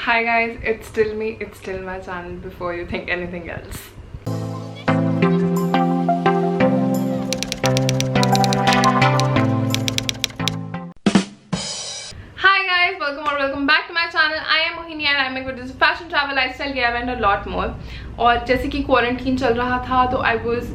Hi guys, it's still me, it's still my channel before you think anything else. Hi guys, welcome back to my channel. I am Mohini and I make videos of fashion, travel, lifestyle, gear and a lot more. और जैसे कि quarantine चल रहा था तो I was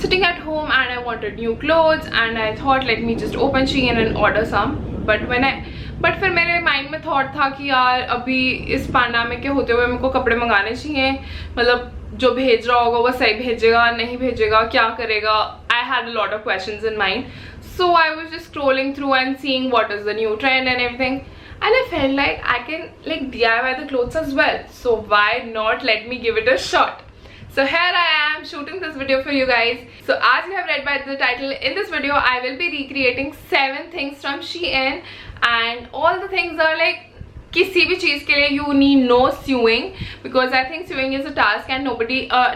sitting at home and I wanted new clothes and I thought let me just open Shein and order some. But फिर मेरे mind में थॉट था कि यार अभी इस पैंडेमिक के होते हुए मेरे को कपड़े मंगाने चाहिए, मतलब जो भेज रहा होगा वो सही भेजेगा नहीं भेजेगा, क्या करेगा. I had a lot of questions in mind, so I was just scrolling through and seeing what is the new trend and everything, and I felt like I can like DIY the clothes as well, so why not let me give it a shot. So here I am shooting this video for you guys. So as you have read by the title, in this video I will be recreating 7 things from Shein, and all the things are like किसी भी चीज के लिए you need no sewing, because I think sewing is a task and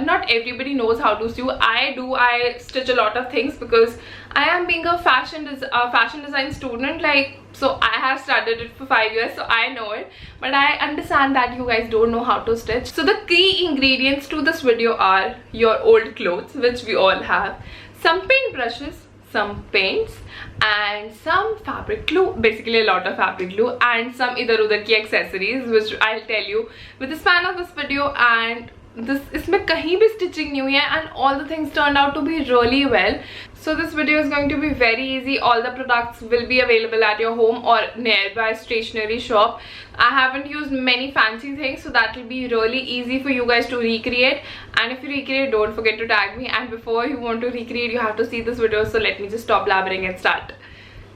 not everybody knows how to sew. I stitch a lot of things because I am being a fashion design student, like, so I have studied it for 5 years, so I know it, but I understand that you guys don't know how to stitch. So the key ingredients to this video are your old clothes, which we all have, some paint brushes, some paints and some fabric glue, basically a lot of fabric glue, and some idhar udhar ki accessories, which I'll tell you with the span of this video. And this इसमें कहीं भी stitching नहीं हुई है and all the things turned out to be really well. So this video is going to be very easy. All the products will be available at your home or nearby stationery shop. I haven't used many fancy things, so that will be really easy for you guys to recreate. And if you recreate, don't forget to tag me. And before you want to recreate, you have to see this video. So let me just stop blabbering and start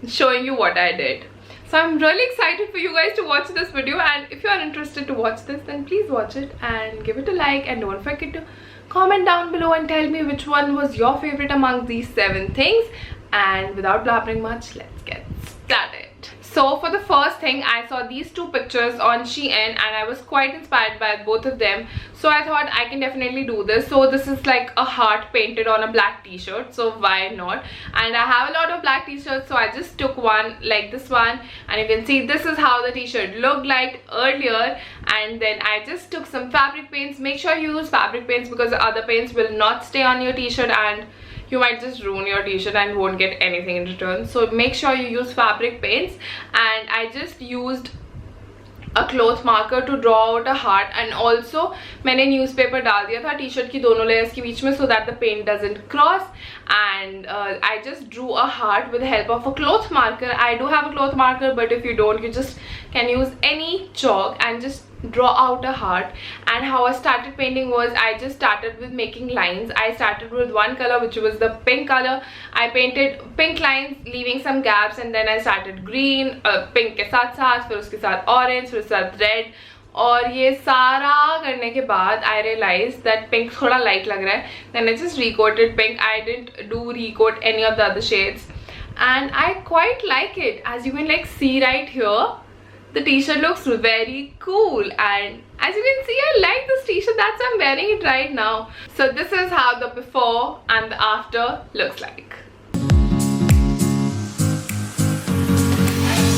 showing you what I did. So I'm really excited for you guys to watch this video, and if you are interested to watch this, then please watch it and give it a like, and don't forget to comment down below and tell me which one was your favorite among these 7 things. And without blabbering much, let's get started. So for the first thing, I saw these 2 pictures on Shein and I was quite inspired by both of them, so I thought I can definitely do this. So this is like a heart painted on a black t-shirt, so why not? And I have a lot of black t-shirts, so I just took one like this one, and you can see this is how the t-shirt looked like earlier. And then I just took some fabric paints. Make sure you use fabric paints because the other paints will not stay on your t-shirt and you might just ruin your t-shirt and won't get anything in return. So make sure you use fabric paints. And I just used a cloth marker to draw out a heart, and also मैंने newspaper डाल दिया था t-shirt की दोनों layers के बीच में, so that the paint doesn't cross. And I just drew a heart with the help of a cloth marker. I do have a cloth marker, but if you don't, you just can use any chalk and just draw out a heart. And how I started painting was I just started with making lines. I started with one color, which was the pink color. I painted pink lines leaving some gaps, and then I started green, pink के साथ साथ, फिर उसके साथ orange, फिर उसके साथ red. और ये सारा करने के बाद I realized that pink थोड़ा light लग रहा है. Then I just recoated pink. I didn't do recoat any of the other shades, and I quite like it. As you can like see right here, the t-shirt looks very cool, and as you can see, I like this t-shirt. That's why I'm wearing it right now. So this is how the before and the after looks like.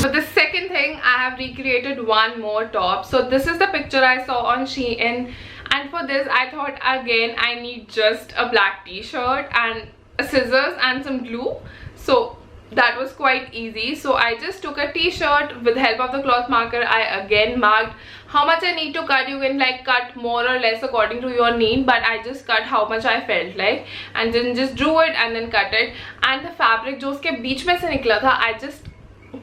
For the second thing, I have recreated one more top. So this is the picture I saw on Shein, and for this I thought again I need just a black t-shirt and scissors and some glue. So that was quite easy. So I just took a t-shirt with the help of the cloth marker. I again marked how much I need to cut. You can like cut more or less according to your need, but I just cut how much I felt like, and then just drew it and then cut it. And the fabric जो उसके बीच में से निकला था, I just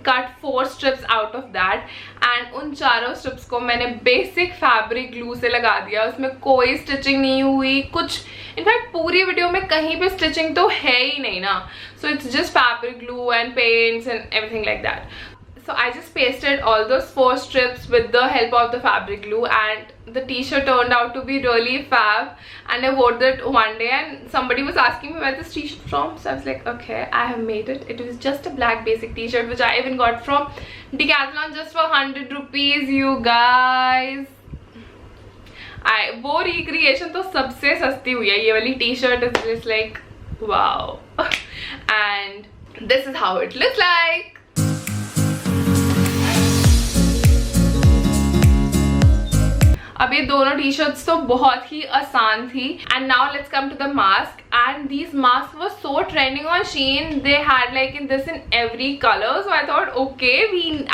cut 4 strips out of that, and उन चारों strips को मैंने basic fabric glue से लगा दिया. उसमें कोई stitching नहीं हुई कुछ. In fact पूरी वीडियो में कहीं पे stitching तो है ही नहीं ना. So it's just fabric glue and paints and everything like that. So I just pasted all those 4 strips with the help of the fabric glue, and the t-shirt turned out to be really fab. And I wore it one day, and somebody was asking me where this t-shirt from, so I was like, okay, I have made it. It was just a black basic t-shirt which I even got from Decathlon just for 100 rupees, you guys. वो recreation तो सबसे सस्ती हुई है. ये वाली t-shirt is just like wow. And this is how it looks like. अब ये दोनों टी शर्ट्स तो बहुत ही आसान थी. And now let's come to the mask. And these masks were so trending on Shein. They had like in this in every color, so I thought, okay,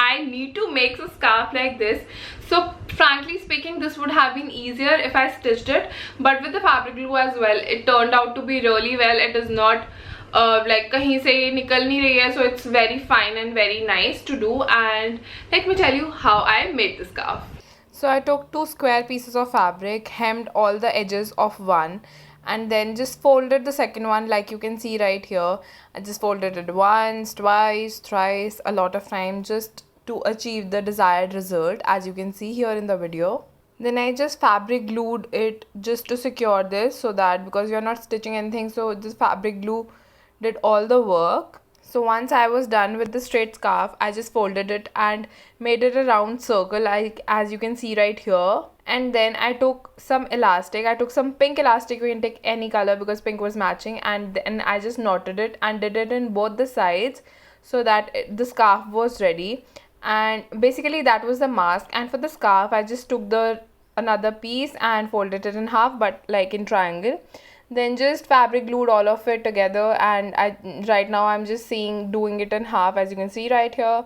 I need to make a scarf like this. So frankly speaking, this would have been easier if I stitched it, but with the fabric glue as well, it turned out to be really well. It is not like kahin se nikal nahi rahi hai, so it's very fine and very nice to do. And let me tell you how I made this scarf. So I took 2 square pieces of fabric, hemmed all the edges of one, and then just folded the second one like you can see right here. I just folded it once, twice, thrice, a lot of time, just to achieve the desired result, as you can see here in the video. Then I just fabric glued it just to secure this, so that because you're not stitching anything, so this fabric glue did all the work. So once I was done with the straight scarf, I just folded it and made it a round circle, like as you can see right here. And then I took some elastic. I took some pink elastic. You can take any color because pink was matching. And then I just knotted it and did it in both the sides so that the scarf was ready. And basically that was the mask. And for the scarf, I just took the another piece and folded it in half, but like in triangle. Then just fabric glued all of it together, and right now I'm just doing it in half, as you can see right here,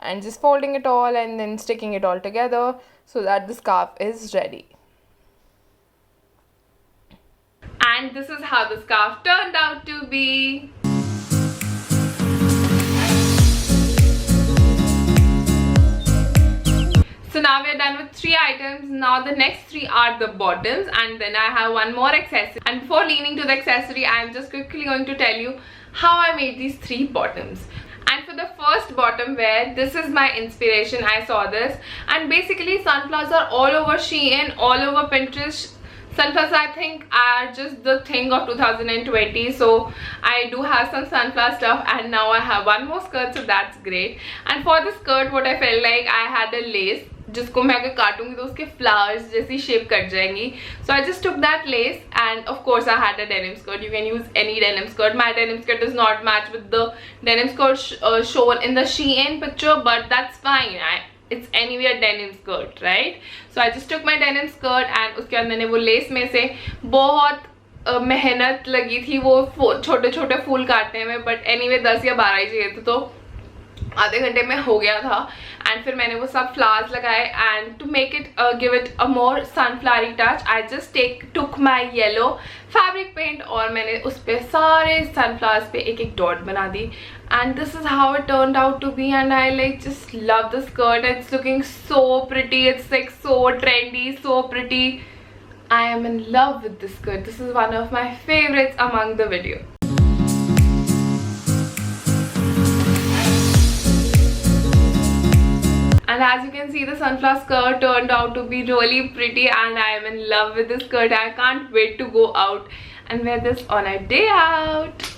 and just folding it all and then sticking it all together so that the scarf is ready. And this is how the scarf turned out to be. So now we're done with 3 items. Now the next 3 are the bottoms, and then I have one more accessory. And before leaning to the accessory, I am just quickly going to tell you how I made these 3 bottoms. And for the first bottom wear, this is my inspiration. I saw this, and basically sunflowers are all over Shein, all over Pinterest. Sunflowers, I think, are just the thing of 2020, so I do have some sunflower stuff, and now I have one more skirt, so that's great. And for the skirt, what I felt like, I had a lace जिसको मैं अगर काटूंगी तो उसके flowers जैसी shape cut जाएंगी. So I just took that lace, and of course I had a denim skirt. You can use any denim skirt. My denim skirt does not match with the denim skirt shown in the Shein picture, but that's fine. It's anyway a denim skirt, right? So I just took my denim skirt, and उसके बाद मैंने वो lace में से बहुत मेहनत लगी थी वो छोटे छोटे फूल काटने में, but anyway 10 या 12 ही चाहिए थे, तो आधे घंटे में हो गया था. एंड फिर मैंने वो सब फ्लावर्स लगाए, and to make it give it a more sunflowery touch, I just took my yellow fabric paint और मैंने उस पर सारे सनफ्लावर्स पे एक एक डॉट बना दी. And this is how it turned out to be, and I like just love the skirt. It's looking so pretty, it's like so trendy, so pretty. I am in love with this skirt. This is one of my favorites among the video. And as you can see, the sunflower skirt turned out to be really pretty, and I am in love with this skirt. I can't wait to go out and wear this on a day out.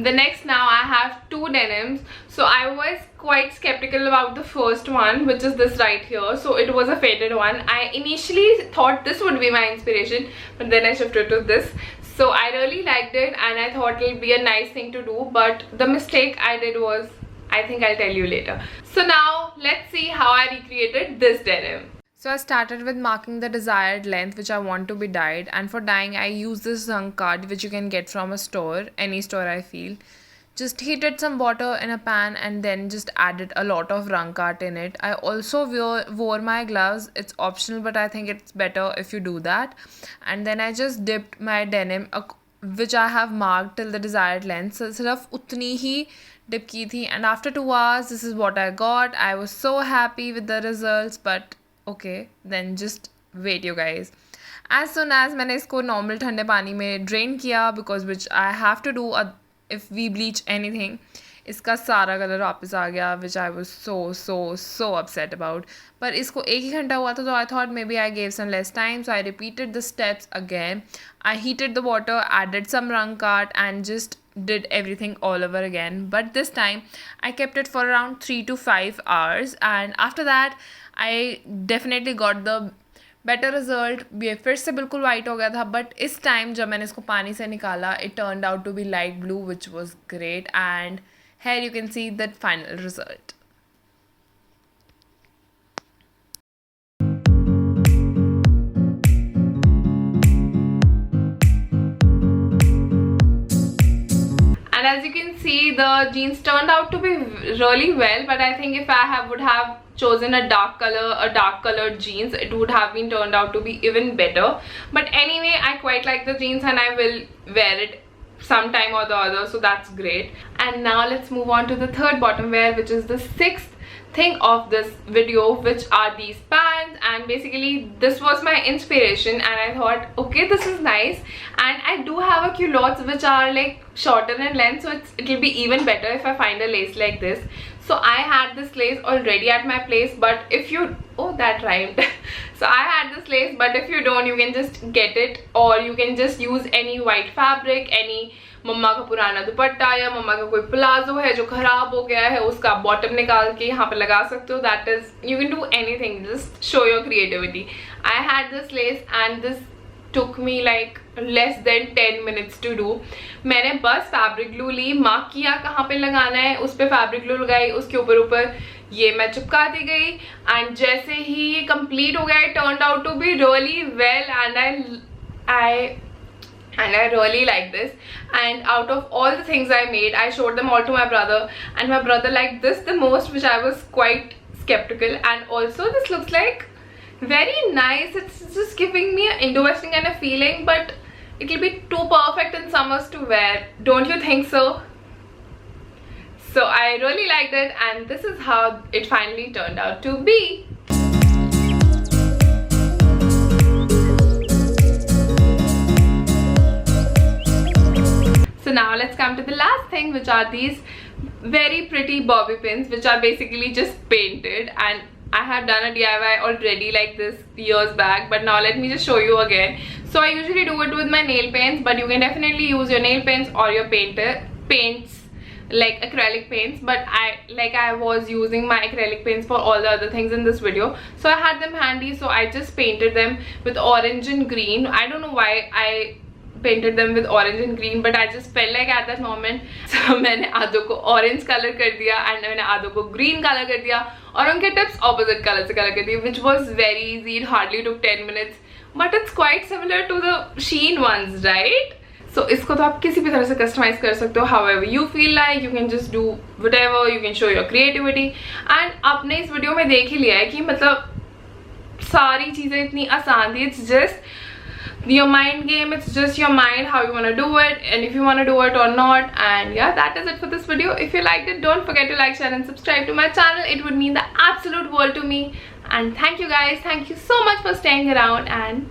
The next, now I have 2 denims. So I was quite skeptical about the first one, which is this right here. So it was a faded one. I initially thought this would be my inspiration, but then I shifted to this. So I really liked it, and I thought it'll be a nice thing to do, but the mistake I did was, I think I'll tell you later. So now let's see how I recreated this denim. So I started with marking the desired length which I want to be dyed, and for dyeing I use this zunk card which you can get from a store, any store I feel. Just heated some water in a pan and then just added a lot of rank art in it. I also wore my gloves. It's optional, but I think it's better if you do that. And then I just dipped my denim which I have marked till the desired length. So सिर्फ उतनी ही dip की थी, and after 2 hours this is what I got. I was so happy with the results, but okay, then just wait you guys. As soon as मैंने इसको normal ठंडे पानी में drain किया, because which I have to do if we bleach anything, इसका सारा colour वापस आ गया, which I was so upset about. पर इसको 1 ही घंटा हुआ था, so I thought maybe I gave some less time, so I repeated the steps again. I heated the water, added some rank art, and just did everything all over again. But this time I kept it for around 3 to 5 hours, and after that I definitely got the better result. ये फिर से बिल्कुल white हो गया था, but इस time जब मैंने इसको पानी से निकाला, it turned out to be light blue, which was great. And here you can see the final result. and as you can see the jeans turned out to be really well, but I think if I would have chosen a dark colored jeans, it would have been turned out to be even better. But anyway, I quite like the jeans and I will wear it sometime or the other, so that's great. And now let's move on to the third bottom wear, which is the sixth thing of this video, which are these pants. And basically this was my inspiration and I thought, okay, this is nice, and I do have a culottes which are like shorter in length, so it'll be even better if I find a lace like this. So I had this lace already at my place, but if you, oh, that rhymed. So I had this lace, but if you don't, you can just get it, or you can just use any white fabric, any मम्मा का पुराना दुपट्टा या मम्मा का कोई palazzo है जो खराब हो गया है, उसका बॉटम निकाल के यहाँ पे लगा सकते हो. That is, you can do anything, just show your creativity. I had this less and this took me like less than 10 minutes to do. मैंने बस फैब्रिक ग्लू ली, मार्क किया कहाँ पे लगाना है, उस पर फैब्रिक ग्लू लगाई, उसके ऊपर ये मैं चिपकाती गई, एंड जैसे ही ये कंप्लीट हो गया, it turned out to be really well, and I really like this. And out of all the things I made, I showed them all to my brother, and my brother liked this the most, which I was quite skeptical. And also this looks like very nice. It's just giving me an Indo-Western kind of feeling, but it will be too perfect in summers to wear. Don't you think so? So I really liked it, and this is how it finally turned out to be. So now let's come to the last thing, which are these very pretty bobby pins, which are basically just painted. And I have done a DIY already like this years back, but now let me just show you again. So I usually do it with my nail paints, but you can definitely use your nail paints or your paints like acrylic paints. But I was using my acrylic paints for all the other things in this video, so I had them handy, so I just painted them with orange and green. I don't know why I painted them with orange and green, but I just felt like at that moment. So मैंने आधों को orange color कर दिया and मैंने आधों को green color कर दिया, और उनके tips opposite color से color कर दिए, which was very easy. It hardly took 10 minutes, but it's quite similar to the Shein ones, right? So इसको तो आप किसी भी तरह से customize कर सकते हो, however you feel like. You can just do whatever, you can show your creativity. And आपने इस वीडियो में देख ही लिया है कि मतलब सारी चीजें इतनी आसान थी. It's just your mind game, it's just your mind how you want to do it, and if you want to do it or not. And yeah, that is it for this video. If you liked it, don't forget to like, share and subscribe to my channel. It would mean the absolute world to me. And thank you guys, thank you so much for staying around, and